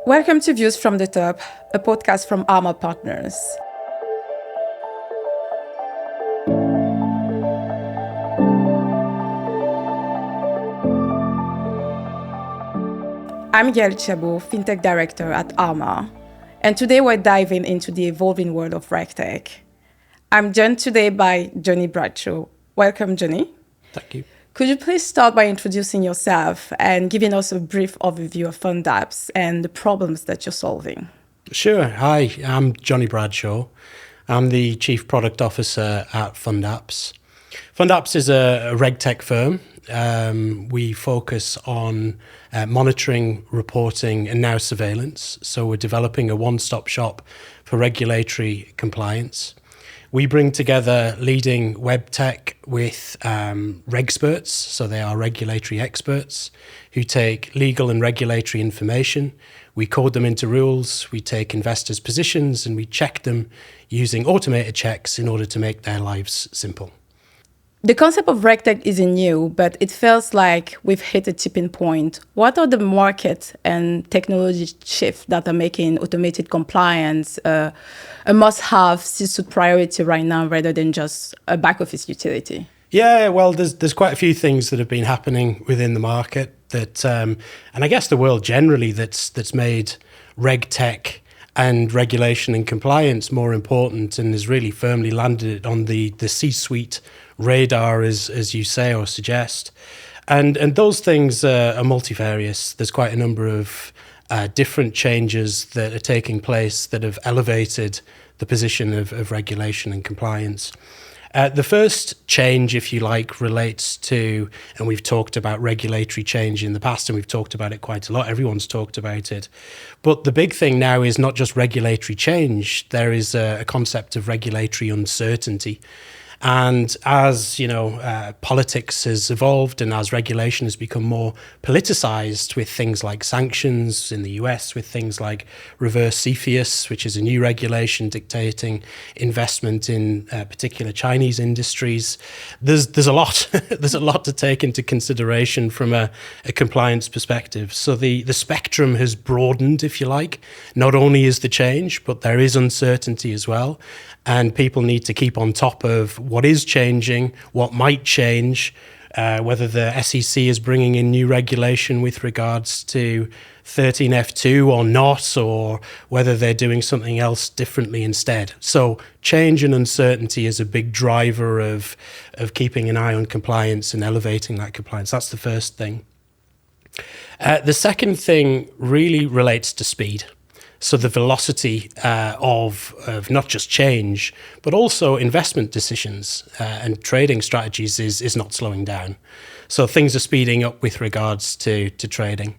Welcome to Views from the Top, a podcast from Arma Partners. I'm Gaelle Tiabo, FinTech Director at Arma, and today we're diving into the evolving world of RegTech. I'm joined today by Jonny Bradshaw. Welcome, Jonny. Thank you. Could you please start by introducing yourself and giving us a brief overview of FundApps and the problems that you're solving? Sure. Hi, I'm Jonny Bradshaw. I'm the Chief Product Officer at FundApps. FundApps is a RegTech firm. We focus on monitoring, reporting, and now surveillance. So we're developing a one-stop shop for regulatory compliance. We bring together leading web tech with regexperts, so they are regulatory experts who take legal and regulatory information. We code them into rules, we take investors' positions, and we check them using automated checks in order to make their lives simple. The concept of RegTech isn't new, but it feels like we've hit a tipping point. What are the market and technology shifts that are making automated compliance a must-have C-suite priority right now rather than just a back-office utility? Yeah, well, there's quite a few things that have been happening within the market that, and I guess the world generally, that's made RegTech and regulation and compliance more important and has really firmly landed on the C-suite radar, as you say or suggest. And those things are multifarious. There's quite a number of different changes that are taking place that have elevated the position of regulation and compliance. The first change, if you like, relates to, and we've talked about regulatory change in the past, and we've talked about it quite a lot. Everyone's talked about it. But the big thing now is not just regulatory change. There is a concept of regulatory uncertainty. And as politics has evolved and as regulation has become more politicized with things like sanctions in the US, with things like reverse CFIUS, which is a new regulation dictating investment in particular Chinese industries, there's a lot there's a lot to take into consideration from a compliance perspective. So the spectrum has broadened, if you like. Not only is the change, but there is uncertainty as well. And people need to keep on top of what is changing, what might change, whether the SEC is bringing in new regulation with regards to 13F2 or not, or whether they're doing something else differently instead. So change and uncertainty is a big driver of keeping an eye on compliance and elevating that compliance. That's the first thing. The second thing really relates to speed. So the velocity of not just change, but also investment decisions and trading strategies is not slowing down. So things are speeding up with regards to trading.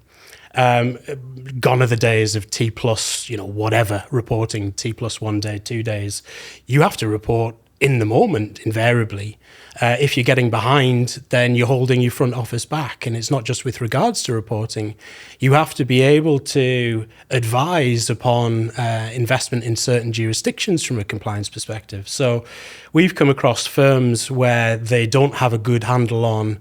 Gone are the days of T plus, whatever, reporting T plus 1 day, 2 days. You have to report in the moment, invariably. If you're getting behind, then you're holding your front office back. And it's not just with regards to reporting. You have to be able to advise upon investment in certain jurisdictions from a compliance perspective. So we've come across firms where they don't have a good handle on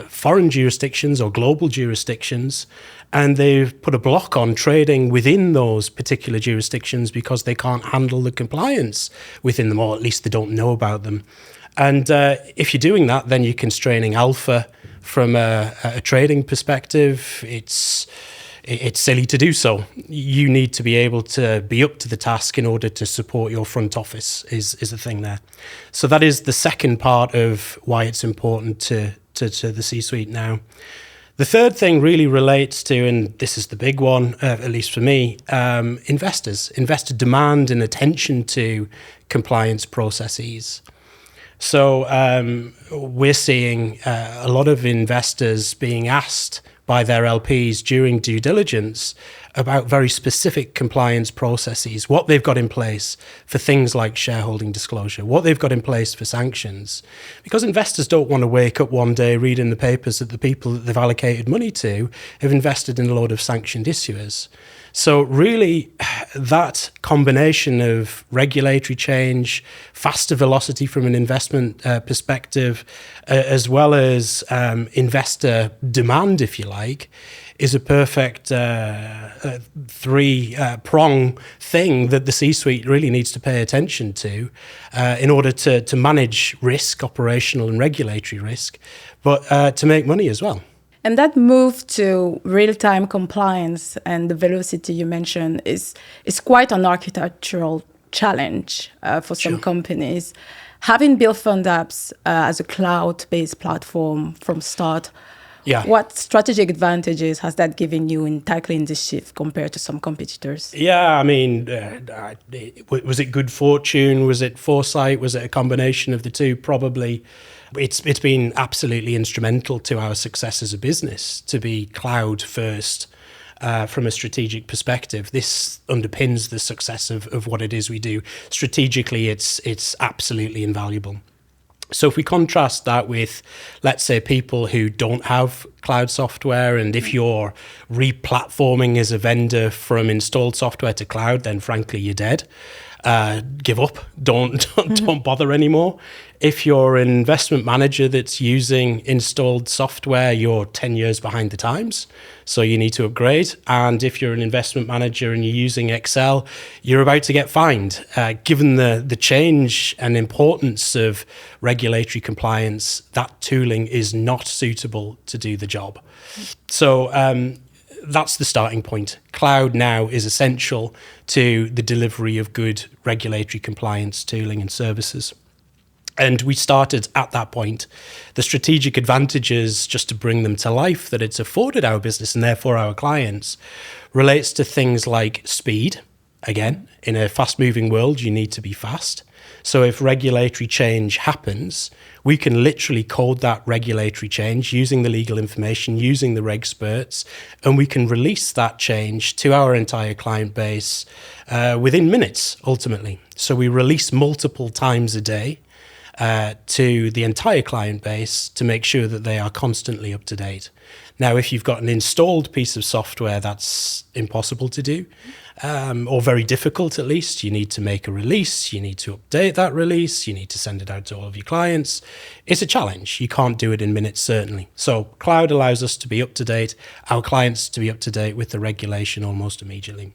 foreign jurisdictions or global jurisdictions, and they've put a block on trading within those particular jurisdictions because they can't handle the compliance within them, or at least they don't know about them. And if you're doing that, then you're constraining alpha from a trading perspective. It's silly to do so. You need to be able to be up to the task in order to support your front office is the thing there. So that is the second part of why it's important to the C-suite now. The third thing really relates to, and this is the big one, at least for me, investor demand and attention to compliance processes. So we're seeing a lot of investors being asked by their LPs during due diligence about very specific compliance processes, what they've got in place for things like shareholding disclosure, what they've got in place for sanctions. Because investors don't want to wake up one day, read in the papers that the people that they've allocated money to have invested in a load of sanctioned issuers. So really, that combination of regulatory change, faster velocity from an investment perspective, as well as investor demand, if you like, is a perfect three-prong thing that the C-suite really needs to pay attention to in order to manage risk, operational and regulatory risk, but to make money as well. And that move to real-time compliance and the velocity you mentioned is quite an architectural challenge for some companies. Having built FundApps as a cloud-based platform from start, what strategic advantages has that given you in tackling this shift compared to some competitors? Yeah, I mean, was it good fortune? Was it foresight? Was it a combination of the two? Probably. It's been absolutely instrumental to our success as a business to be cloud first from a strategic perspective. This underpins the success of what it is we do. Strategically, it's absolutely invaluable. So if we contrast that with, let's say, people who don't have cloud software, and if you're re-platforming as a vendor from installed software to cloud, then frankly, you're dead. Give up, don't bother anymore. If you're an investment manager that's using installed software, you're 10 years behind the times, so you need to upgrade. And if you're an investment manager and you're using Excel, you're about to get fined. Given the change and importance of regulatory compliance, that tooling is not suitable to do the job. So that's the starting point. Cloud now is essential to the delivery of good regulatory compliance tooling and services. And we started at that point. The strategic advantages, just to bring them to life, that it's afforded our business and therefore our clients, relates to things like speed. Again, in a fast-moving world, you need to be fast. So if regulatory change happens, we can literally code that regulatory change using the legal information, using the regexperts, and we can release that change to our entire client base within minutes, ultimately. So we release multiple times a day to the entire client base to make sure that they are constantly up to date. Now, if you've got an installed piece of software, that's impossible to do, or very difficult at least. You need to make a release, you need to update that release, you need to send it out to all of your clients. It's a challenge. You can't do it in minutes, certainly. So cloud allows us to be up to date, our clients to be up to date with the regulation almost immediately.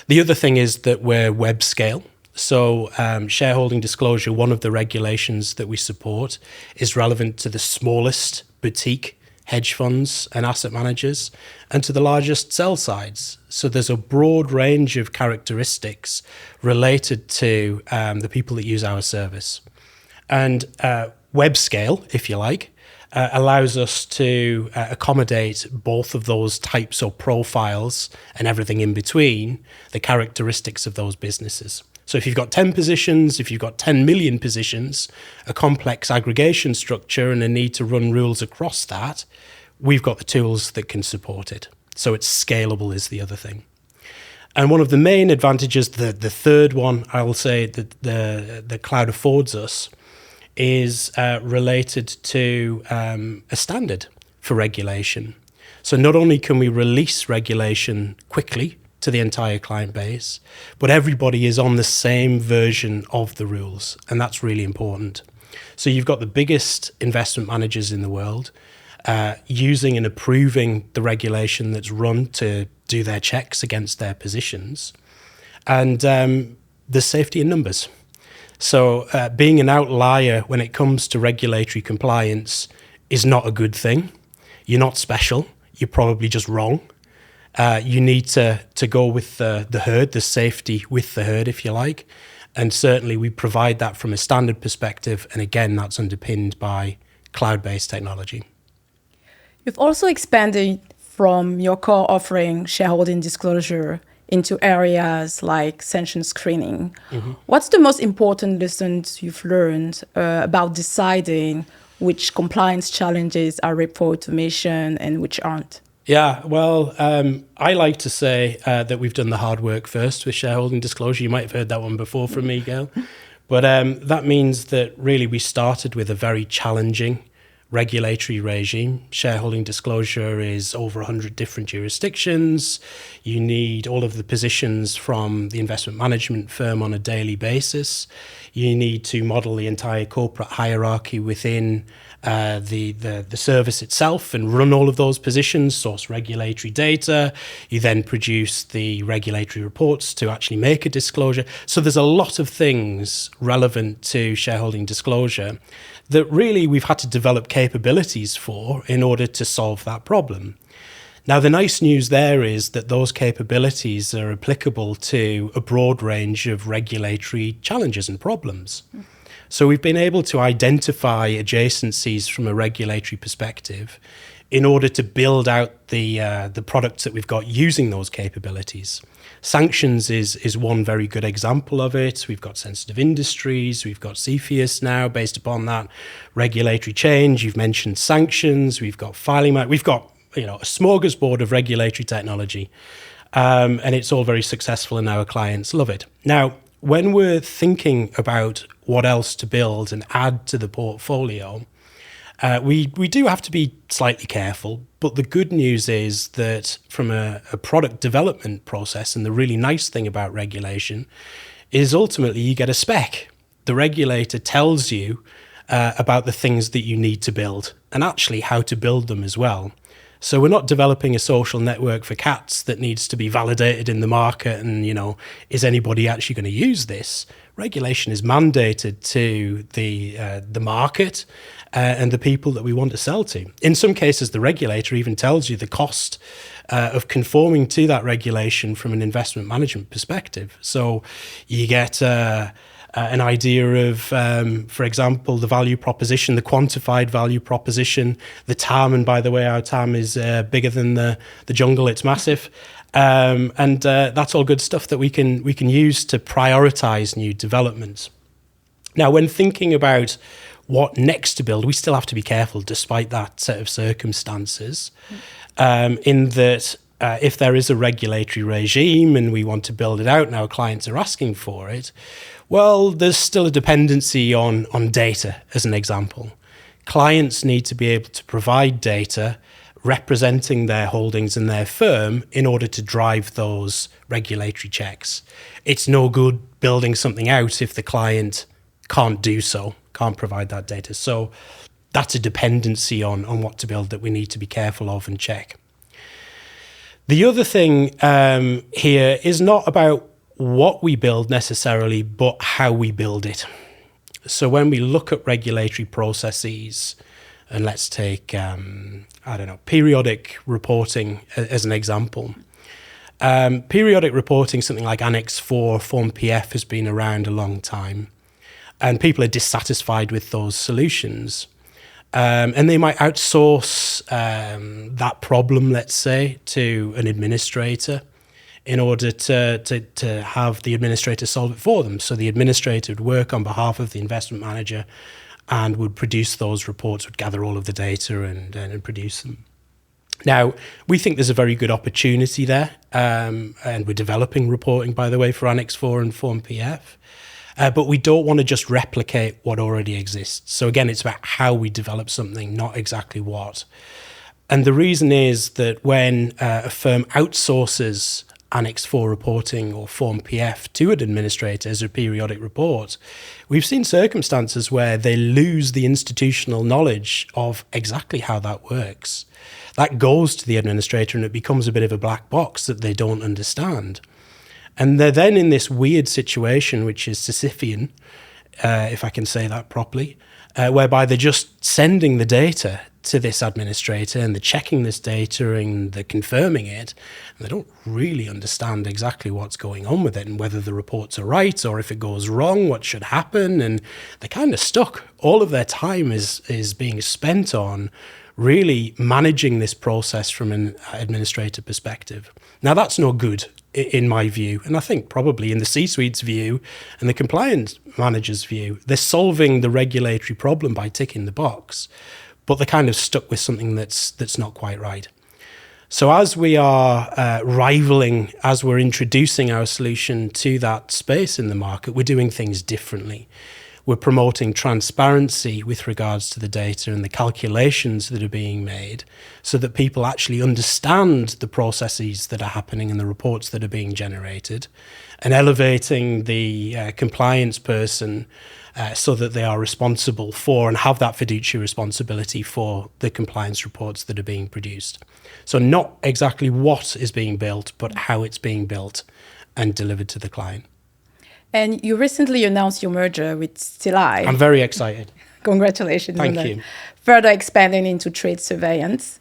The other thing is that we're web scale. So shareholding disclosure, one of the regulations that we support, is relevant to the smallest boutique hedge funds and asset managers and to the largest sell sides. So there's a broad range of characteristics related to the people that use our service. And web scale, if you like, allows us to accommodate both of those types of profiles and everything in between, the characteristics of those businesses. So if you've got 10 positions, if you've got 10 million positions, a complex aggregation structure and a need to run rules across that, we've got the tools that can support it. So it's scalable is the other thing. And one of the main advantages, the third one I will say that the cloud affords us, is related to a standard for regulation. So not only can we release regulation quickly to the entire client base, but everybody is on the same version of the rules, and that's really important. So you've got the biggest investment managers in the world using and approving the regulation that's run to do their checks against their positions, and there's safety in numbers. So being an outlier when it comes to regulatory compliance is not a good thing. You're not special, you're probably just wrong. You need to go with the herd, the safety with the herd, if you like. And certainly we provide that from a standard perspective. And again, that's underpinned by cloud-based technology. You've also expanded from your core offering, shareholding disclosure, into areas like sanction screening. Mm-hmm. What's the most important lessons you've learned about deciding which compliance challenges are ripe for automation and which aren't? Yeah, well, I like to say that we've done the hard work first with shareholding disclosure. You might have heard that one before from me, Gaelle. But that means that really we started with a very challenging regulatory regime. Shareholding disclosure is over 100 different jurisdictions. You need all of the positions from the investment management firm on a daily basis. You need to model the entire corporate hierarchy within the service itself and run all of those positions, source regulatory data. You then produce the regulatory reports to actually make a disclosure. So there's a lot of things relevant to shareholding disclosure that really we've had to develop capabilities for in order to solve that problem. Now, the nice news there is that those capabilities are applicable to a broad range of regulatory challenges and problems. So we've been able to identify adjacencies from a regulatory perspective in order to build out the products that we've got using those capabilities. Sanctions is one very good example of it. We've got sensitive industries, we've got CFIUS now based upon that regulatory change. You've mentioned sanctions, we've got filing, we've got a smorgasbord of regulatory technology, and it's all very successful and our clients love it. Now, when we're thinking about what else to build and add to the portfolio, we do have to be slightly careful, but the good news is that from a product development process, and the really nice thing about regulation is ultimately you get a spec. The regulator tells you about the things that you need to build and actually how to build them as well. So we're not developing a social network for cats that needs to be validated in the market and, is anybody actually going to use this? Regulation is mandated to the market and the people that we want to sell to. In some cases, the regulator even tells you the cost of conforming to that regulation from an investment management perspective. So you get an idea of, for example, the value proposition, the quantified value proposition, the TAM, and by the way, our TAM is bigger than the jungle, it's massive. And that's all good stuff that we can use to prioritize new developments. Now, when thinking about what next to build, we still have to be careful despite that set of circumstances, in that if there is a regulatory regime and we want to build it out and our clients are asking for it, well, there's still a dependency on data, as an example. Clients need to be able to provide data representing their holdings in their firm in order to drive those regulatory checks. It's no good building something out if the client can't do so, can't provide that data. So that's a dependency on what to build that we need to be careful of and check. The other thing here is not about what we build necessarily, but how we build it. So when we look at regulatory processes, and let's take, periodic reporting as an example. Periodic reporting, something like Annex 4, Form PF, has been around a long time, and people are dissatisfied with those solutions. And they might outsource that problem, let's say, to an administrator in order to have the administrator solve it for them. So the administrator would work on behalf of the investment manager and would produce those reports, would gather all of the data and produce them. Now, we think there's a very good opportunity there, and we're developing reporting, by the way, for Annex 4 and Form PF. But we don't want to just replicate what already exists. So again, it's about how we develop something, not exactly what. And the reason is that when a firm outsources Annex 4 reporting or Form PF to an administrator as a periodic report, we've seen circumstances where they lose the institutional knowledge of exactly how that works. That goes to the administrator and it becomes a bit of a black box that they don't understand. And they're then in this weird situation, which is Sisyphean, if I can say that properly, whereby they're just sending the data to this administrator and they're checking this data and they're confirming it. And they don't really understand exactly what's going on with it and whether the reports are right or if it goes wrong, what should happen. And they're kind of stuck. All of their time is being spent on really managing this process from an administrator perspective. Now, that's no good in my view, and I think probably in the C-suite's view and the compliance manager's view. They're solving the regulatory problem by ticking the box, but they're kind of stuck with something that's not quite right. So as we are rivaling, as we're introducing our solution to that space in the market, we're doing things differently. We're promoting transparency with regards to the data and the calculations that are being made so that people actually understand the processes that are happening and the reports that are being generated, and elevating the compliance person so that they are responsible for and have that fiduciary responsibility for the compliance reports that are being produced. So not exactly what is being built, but how it's being built and delivered to the client. And you recently announced your merger with Stili. I'm very excited. Congratulations on that. Thank you. Further expanding into trade surveillance.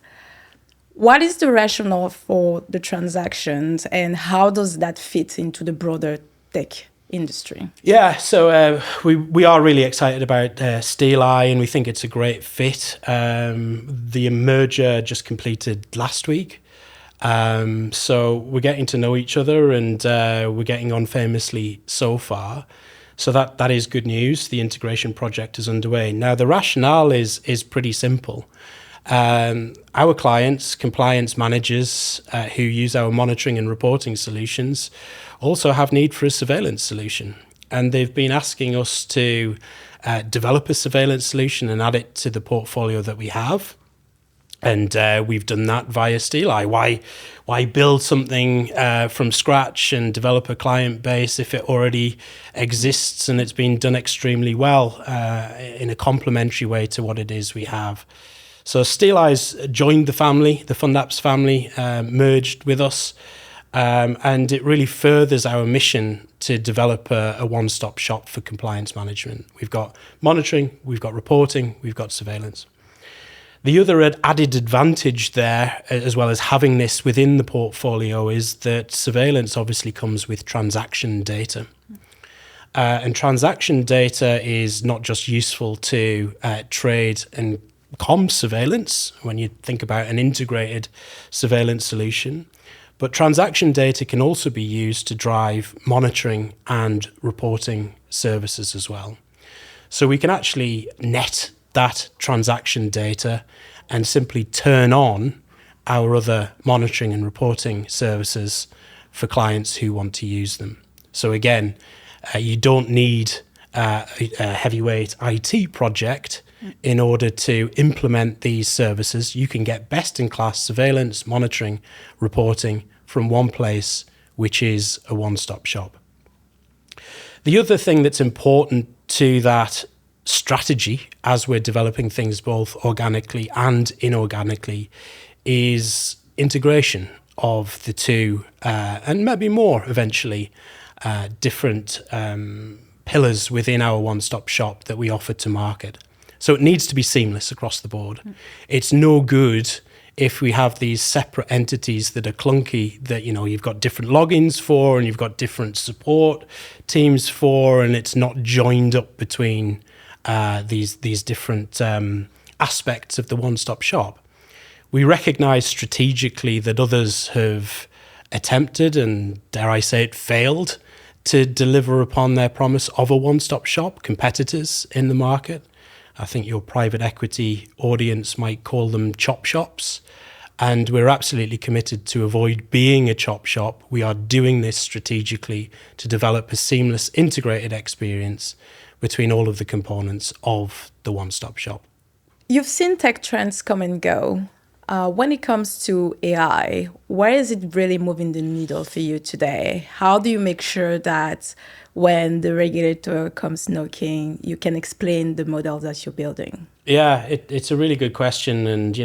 What is the rationale for the transactions and how does that fit into the broader tech industry? Yeah, so we are really excited about Stili and we think it's a great fit. The merger just completed last week. So we're getting to know each other and we're getting on famously so far. So that is good news. The integration project is underway. Now, the rationale is pretty simple. Our clients, compliance managers who use our monitoring and reporting solutions also have need for a surveillance solution. And they've been asking us to develop a surveillance solution and add it to the portfolio that we have. And we've done that via Stili. Why build something from scratch and develop a client base if it already exists and it's been done extremely well in a complementary way to what it is we have? So Stili's joined the family, the FundApps family, merged with us, and it really furthers our mission to develop a one-stop shop for compliance management. We've got monitoring, we've got reporting, we've got surveillance. The other added advantage there, as well as having this within the portfolio, is that surveillance obviously comes with transaction data. And transaction data is not just useful to trade and comms surveillance, when you think about an integrated surveillance solution, but transaction data can also be used to drive monitoring and reporting services as well. So we can actually net that transaction data and simply turn on our other monitoring and reporting services for clients who want to use them. So again, you don't need a heavyweight IT project in order to implement these services. You can get best-in-class surveillance, monitoring, reporting from one place, which is a one-stop shop. The other thing that's important to that strategy as we're developing things both organically and inorganically is integration of the two and maybe more eventually different pillars within our one-stop shop that we offer to market. So it needs to be seamless across the board. It's no good if we have these separate entities that are clunky, that you've got different logins for and you've got different support teams for, and it's not joined up between these different aspects of the one-stop shop. We recognise strategically that others have attempted and, dare I say it, failed to deliver upon their promise of a one-stop shop, competitors in the market. I think your private equity audience might call them chop shops. And we're absolutely committed to avoid being a chop shop. We are doing this strategically to develop a seamless, integrated experience between all of the components of the one-stop shop. You've seen tech trends come and go. When it comes to AI, where is it really moving the needle for you today? How do you make sure that when the regulator comes knocking, you can explain the model that you're building? Yeah, it's a really good question. And,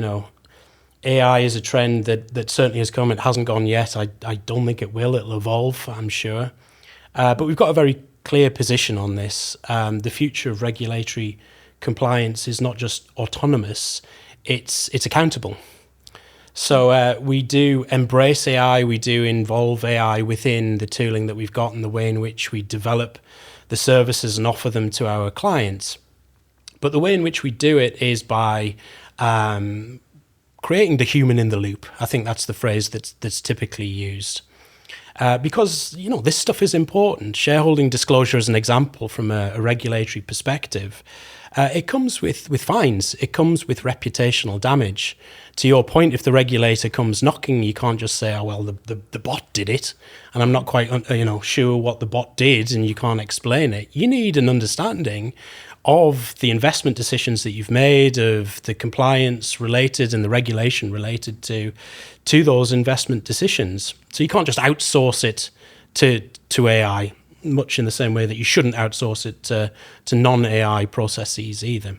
AI is a trend that certainly has come. It hasn't gone yet. I don't think it will. It'll evolve, I'm sure. But we've got a very clear position on this. The future of regulatory compliance is not just autonomous, it's accountable. So we do embrace AI, we do involve AI within the tooling that we've got and the way in which we develop the services and offer them to our clients. But the way in which we do it is by creating the human in the loop. I think that's the phrase that's typically used. Because, this stuff is important. Shareholding disclosure as an example from a regulatory perspective, it comes with fines. It comes with reputational damage. To your point, if the regulator comes knocking, you can't just say, oh, well, the bot did it. And I'm not quite sure what the bot did and you can't explain it. You need an understanding of the investment decisions that you've made, of the compliance related and the regulation related to those investment decisions. So you can't just outsource it to AI. much in the same way that you shouldn't outsource it to non-AI processes either.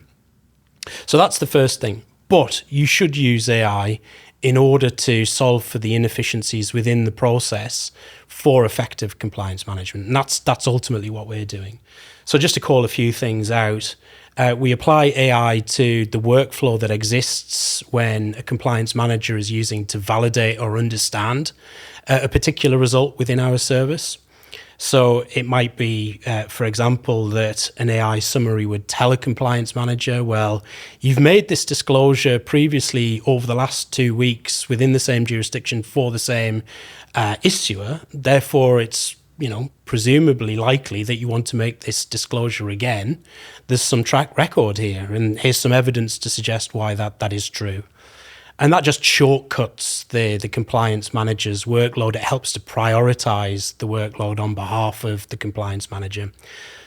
So that's the first thing. But you should use AI in order to solve for the inefficiencies within the process for effective compliance management. And that's ultimately what we're doing. So just to call a few things out, we apply AI to the workflow that exists when a compliance manager is using to validate or understand a particular result within our service. So it might be, for example, that an AI summary would tell a compliance manager, well, you've made this disclosure previously over the last 2 weeks within the same jurisdiction for the same issuer. Therefore, it's presumably likely that you want to make this disclosure again. There's some track record here, and here's some evidence to suggest why that is true. And that just shortcuts the compliance manager's workload. It helps to prioritize the workload on behalf of the compliance manager.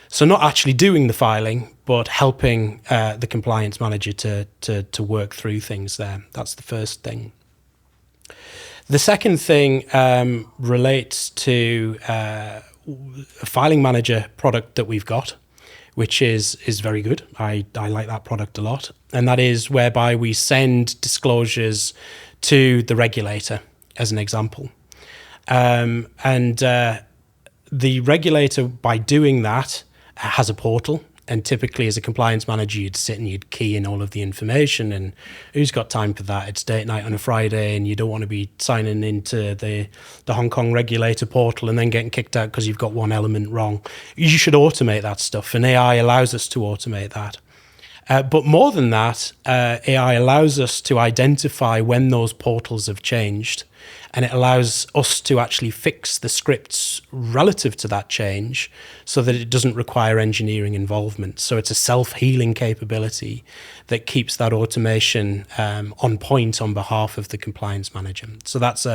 So not actually doing the filing, but helping the compliance manager to work through things there. That's the first thing. The second thing relates to a filing manager product that we've got, which is very good. I like that product a lot. And that is whereby we send disclosures to the regulator, as an example. The regulator, by doing that, has a portal. And typically, as a compliance manager, you'd sit and you'd key in all of the information. And who's got time for that? It's date night on a Friday, and you don't want to be signing into the Hong Kong regulator portal and then getting kicked out because you've got one element wrong. You should automate that stuff, and AI allows us to automate that. But more than that, AI allows us to identify when those portals have changed, and it allows us to actually fix the scripts relative to that change so that it doesn't require engineering involvement. So it's a self-healing capability that keeps that automation on point on behalf of the compliance manager. So that's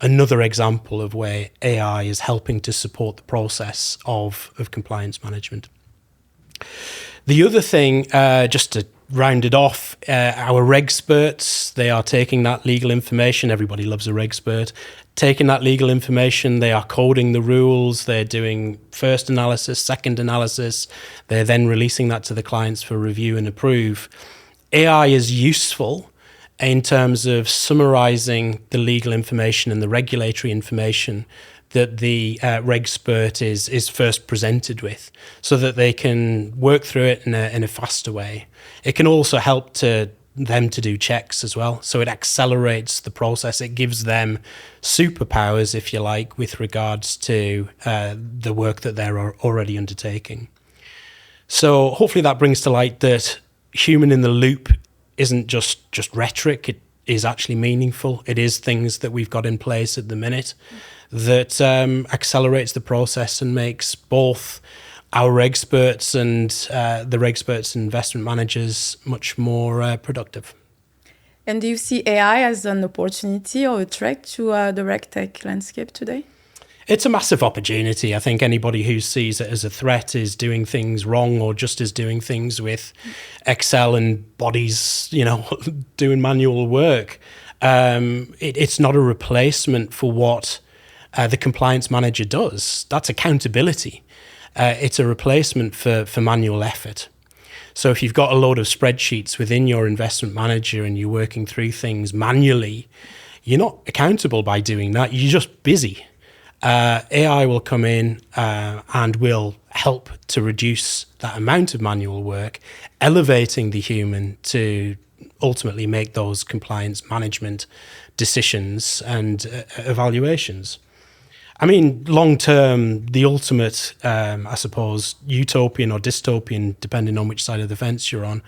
another example of where AI is helping to support the process of compliance management. The other thing, just to round it off, our RegSperts, they are taking that legal information. Everybody loves a RegSpert. Taking that legal information, they are coding the rules. They're doing first analysis, second analysis. They're then releasing that to the clients for review and approve. AI is useful in terms of summarizing the legal information and the regulatory information that the RegSpert is first presented with, so that they can work through it in a faster way. It can also help them to do checks as well, so it accelerates the process. It gives them superpowers, if you like, with regards to the work that they're already undertaking. So hopefully that brings to light that human in the loop isn't just rhetoric. It is actually meaningful. It is things that we've got in place at the minute that accelerates the process and makes both our RegSperts and the RegSperts investment managers much more productive. And do you see AI as an opportunity or a threat to the RegTech landscape today? It's a massive opportunity. I think anybody who sees it as a threat is doing things wrong, or just is doing things with Excel and bodies, doing manual work. It's not a replacement for what the compliance manager does. That's accountability. It's a replacement for manual effort. So if you've got a load of spreadsheets within your investment manager and you're working through things manually, you're not accountable by doing that. You're just busy. AI will come in and will help to reduce that amount of manual work, elevating the human to ultimately make those compliance management decisions and evaluations. I mean, long term, the ultimate, I suppose, utopian or dystopian, depending on which side of the fence you're on,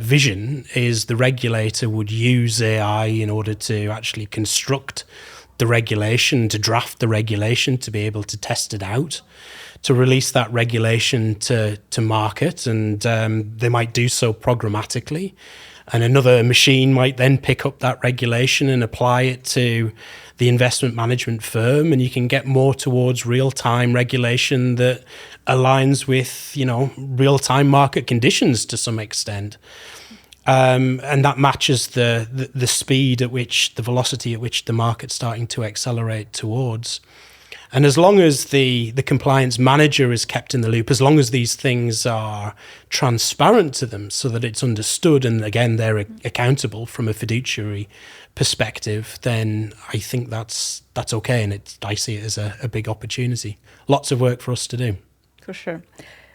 vision is the regulator would use AI in order to actually construct the regulation, to draft the regulation, to be able to test it out, to release that regulation to market, and they might do so programmatically. And another machine might then pick up that regulation and apply it to the investment management firm, and you can get more towards real-time regulation that aligns with, real-time market conditions to some extent. And that matches the speed at which, the velocity at which the market's starting to accelerate towards. And as long as the compliance manager is kept in the loop, as long as these things are transparent to them so that it's understood, and again, they're accountable from a fiduciary perspective, then I think that's okay. And I see it as a big opportunity. Lots of work for us to do. For sure.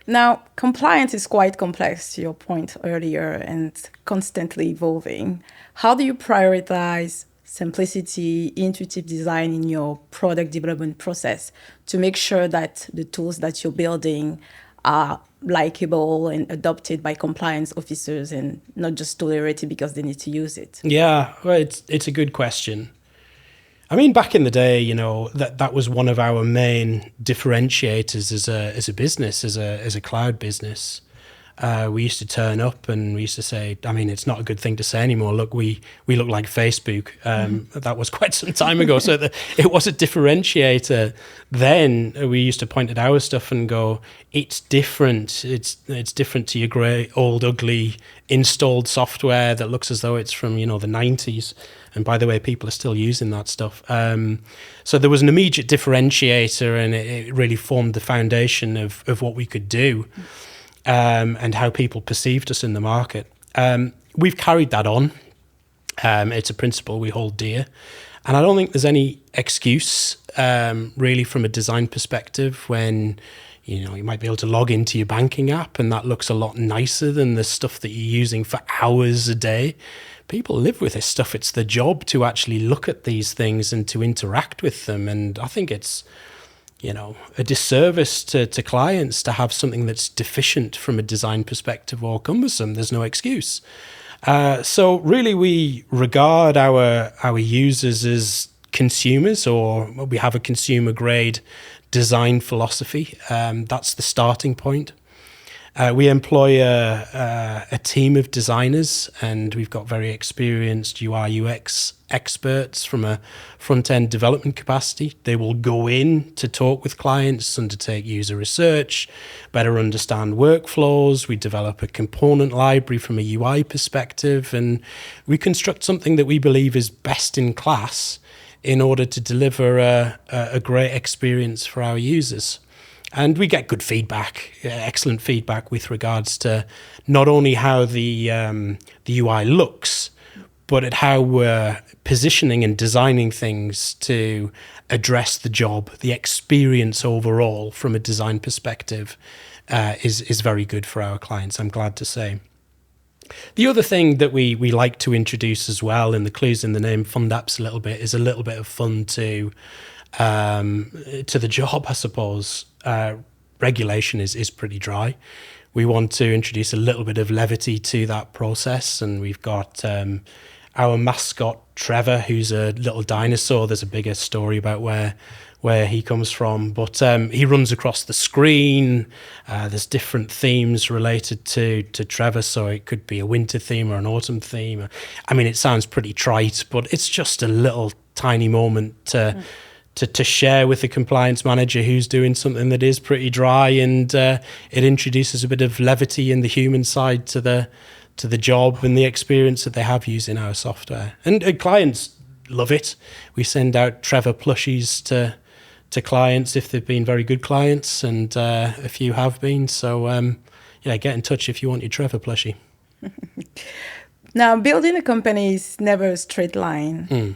Now, compliance is quite complex, to your point earlier, and constantly evolving. How do you prioritize simplicity, intuitive design in your product development process to make sure that the tools that you're building are likable and adopted by compliance officers and not just tolerated because they need to use it? Yeah, well, it's a good question. I mean, back in the day, you know, that was one of our main differentiators as a business, as a cloud business. We used to turn up and we used to say, I mean, it's not a good thing to say anymore. Look, we look like Facebook. That was quite some time ago. So it was a differentiator. Then we used to point at our stuff and go, it's different. It's different to your grey, old, ugly installed software that looks as though it's from, you know, the 90s. And by the way, people are still using that stuff. So there was an immediate differentiator, and it really formed the foundation of what we could do. And how people perceived us in the market. We've carried that on. It's a principle we hold dear. And I don't think there's any excuse, really, from a design perspective when, you know, you might be able to log into your banking app and that looks a lot nicer than the stuff that you're using for hours a day. People live with this stuff. It's their job to actually look at these things and to interact with them. And I think it's, you know, a disservice to clients to have something that's deficient from a design perspective or cumbersome. There's no excuse. So really we regard our users as consumers, or we have a consumer grade design philosophy. That's the starting point. We employ a team of designers, and we've got very experienced UI UX experts from a front-end development capacity. They will go in to talk with clients, undertake user research, better understand workflows. We develop a component library from a UI perspective, and we construct something that we believe is best in class in order to deliver a great experience for our users. And we get good feedback, excellent feedback with regards to not only how the UI looks, but at how we're positioning and designing things to address the job. The experience overall from a design perspective is very good for our clients, I'm glad to say. The other thing that we like to introduce as well, and the clues in the name FundApps a little bit, is a little bit of fun to the job, I suppose. Regulation is pretty dry. We want to introduce a little bit of levity to that process, and we've got our mascot Trevor, who's a little dinosaur. There's a bigger story about where he comes from, but he runs across the screen. There's different themes related to Trevor, so it could be a winter theme or an autumn theme. I mean, it sounds pretty trite, but it's just a little tiny moment to share with the compliance manager who's doing something that is pretty dry, and it introduces a bit of levity in the human side to the job and the experience that they have using our software. And clients love it. We send out Trevor plushies to clients if they've been very good clients, and a few have been. So yeah, get in touch if you want your Trevor plushie. Now, building a company is never a straight line.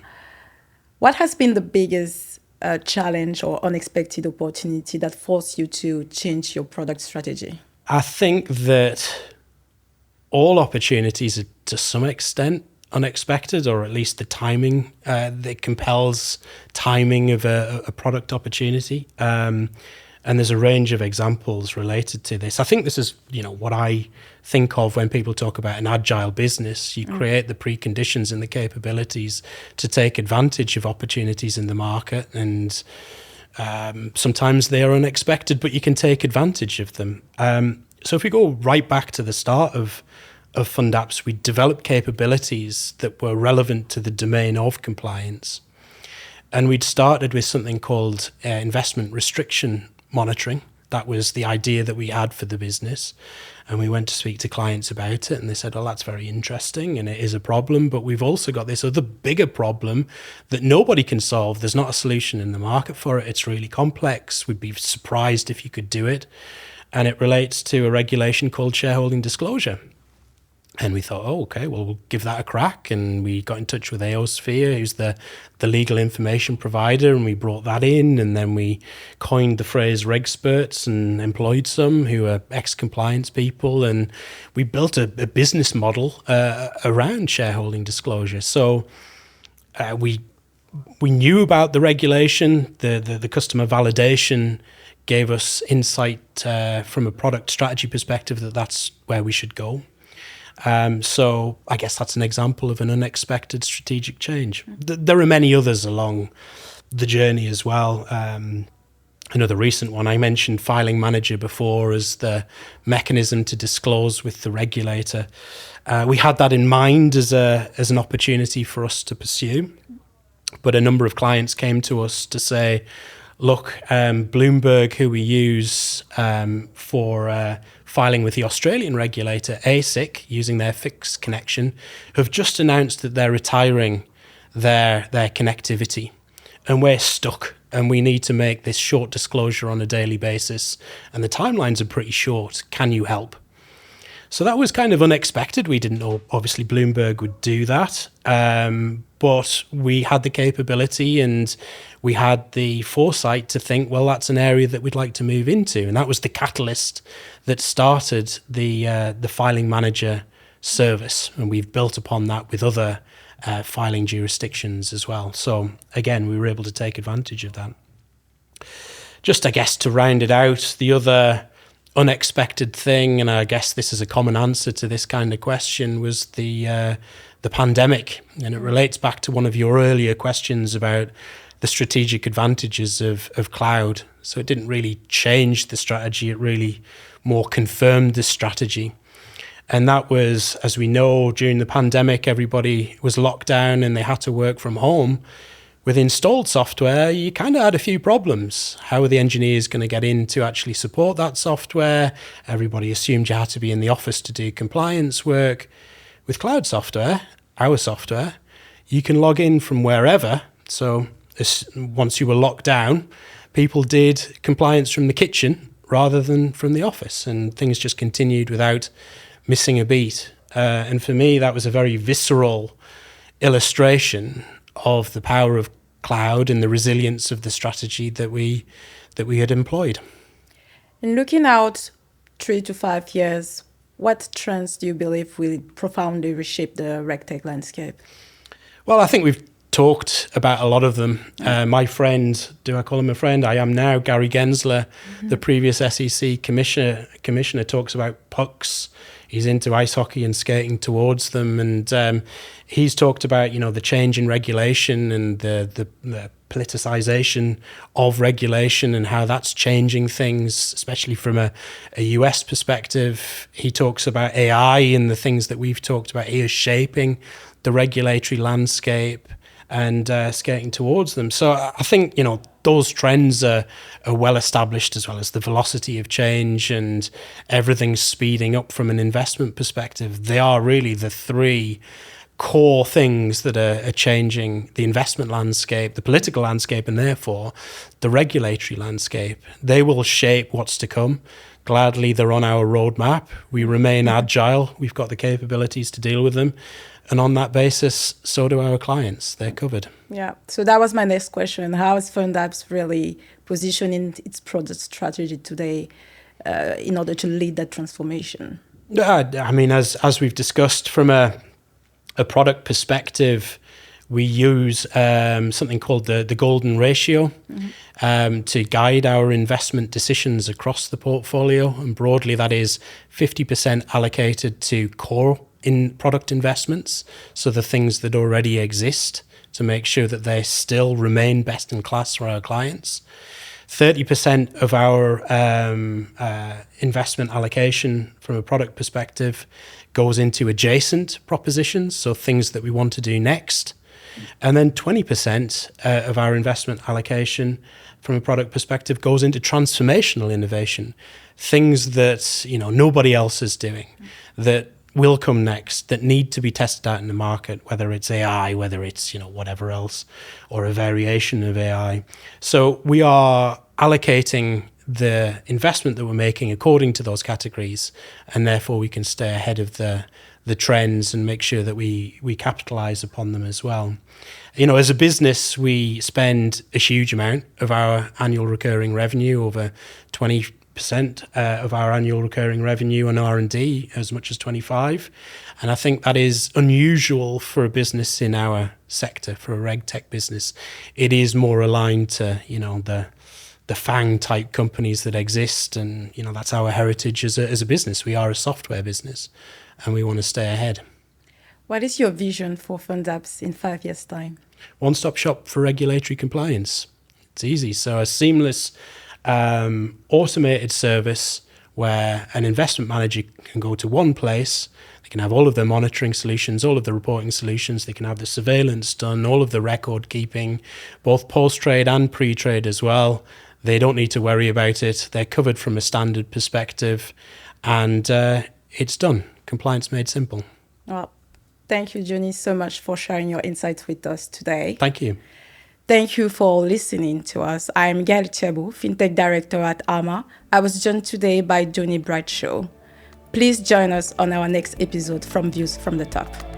What has been the biggest challenge or unexpected opportunity that forced you to change your product strategy? I think that all opportunities are to some extent unexpected, or at least the timing that compels timing of a product opportunity. And there's a range of examples related to this. I think this is, you know, what I think of when people talk about an agile business. You create the preconditions and the capabilities to take advantage of opportunities in the market, and sometimes they are unexpected, but you can take advantage of them. So if we go right back to the start of FundApps, we developed capabilities that were relevant to the domain of compliance. And we'd started with something called investment restriction monitoring. That was the idea that we had for the business. And we went to speak to clients about it, and they said, well, that's very interesting and it is a problem, but we've also got this other bigger problem that nobody can solve. There's not a solution in the market for it. It's really complex. We'd be surprised if you could do it. And it relates to a regulation called shareholding disclosure. And we thought, oh, okay, well, we'll give that a crack. And we got in touch with Aosphere, who's the legal information provider, and we brought that in. And then we coined the phrase regexperts and employed some who are ex-compliance people. And we built a business model around shareholding disclosure. So we knew about the regulation, the customer validation gave us insight from a product strategy perspective that that's where we should go. So I guess that's an example of an unexpected strategic change. There are many others along the journey as well. Another recent one, I mentioned Filing Manager before as the mechanism to disclose with the regulator. We had that in mind as an opportunity for us to pursue. But a number of clients came to us to say, look, Bloomberg, who we use for filing with the Australian regulator, ASIC, using their fixed connection, have just announced that they're retiring their connectivity. And we're stuck, and we need to make this short disclosure on a daily basis. And the timelines are pretty short. Can you help? So that was kind of unexpected. We didn't know, obviously, Bloomberg would do that. But we had the capability and we had the foresight to think, well, that's an area that we'd like to move into. And that was the catalyst that started the Filing Manager service. And we've built upon that with other filing jurisdictions as well. So again, we were able to take advantage of that. Just, I guess, to round it out, the other unexpected thing, and I guess this is a common answer to this kind of question, was the pandemic. And it relates back to one of your earlier questions about the strategic advantages of cloud. So it didn't really change the strategy, it really more confirmed the strategy. And that was, as we know, during the pandemic, everybody was locked down and they had to work from home. With installed software, you kind of had a few problems. How are the engineers going to get in to actually support that software? Everybody assumed you had to be in the office to do compliance work. With cloud software, our software, you can log in from wherever. So once you were locked down, people did compliance from the kitchen rather than from the office, and things just continued without missing a beat. And for me, that was a very visceral illustration of the power of cloud and the resilience of the strategy that we had employed. And looking out 3 to 5 years, what trends do you believe will profoundly reshape the RegTech landscape? Well, I think we've talked about a lot of them. My friend, do I call him a friend? I am now, Gary Gensler, the previous SEC commissioner, talks about pucks. He's into ice hockey and skating towards them. And he's talked about, the change in regulation and the politicization of regulation and how that's changing things, especially from a US perspective. He talks about AI and the things that we've talked about here shaping the regulatory landscape and skating towards them. So I think, those trends are well established, as well as the velocity of change and everything's speeding up from an investment perspective. They are really the three core things that are changing the investment landscape, the political landscape, and therefore the regulatory landscape. They will shape what's to come. Gladly, they're on our roadmap. We remain agile. We've got the capabilities to deal with them. And on that basis, so do our clients. They're covered. Yeah. So that was my next question. How is FundApps really positioning its product strategy today in order to lead that transformation? I mean, as we've discussed, from a product perspective, we use something called the golden ratio to guide our investment decisions across the portfolio. And broadly, that is 50% allocated to core in product investments, so the things that already exist, to make sure that they still remain best in class for our clients. 30% of our investment allocation from a product perspective goes into adjacent propositions, so things that we want to do next. And then 20% of our investment allocation from a product perspective goes into transformational innovation, things that nobody else is doing, that will come next, that need to be tested out in the market, whether it's AI, whether it's whatever else, or a variation of AI. So we are allocating the investment that we're making according to those categories, and therefore we can stay ahead of the trends and make sure that we capitalize upon them as well. As a business, we spend a huge amount of our annual recurring revenue, over 20% of our annual recurring revenue on R&D, as much as 25%. And I think that is unusual for a business in our sector, for a RegTech business. It is more aligned to, the FANG type companies that exist. And, that's our heritage as a business. We are a software business and we want to stay ahead. What is your vision for FundApps in 5 years' time? One-stop shop for regulatory compliance. It's easy. So a seamless automated service where an investment manager can go to one place. They can have all of their monitoring solutions, all of the reporting solutions. They can have the surveillance done, all of the record keeping, both post-trade and pre-trade as well. They don't need to worry about it. They're covered from a standard perspective, and it's done. Compliance made simple. Well, thank you, Jonny, so much for sharing your insights with us today. Thank you. Thank you for listening to us. I'm Gaelle Tiabo, FinTech Director at Arma. I was joined today by Jonny Bradshaw. Please join us on our next episode from Views from the Top.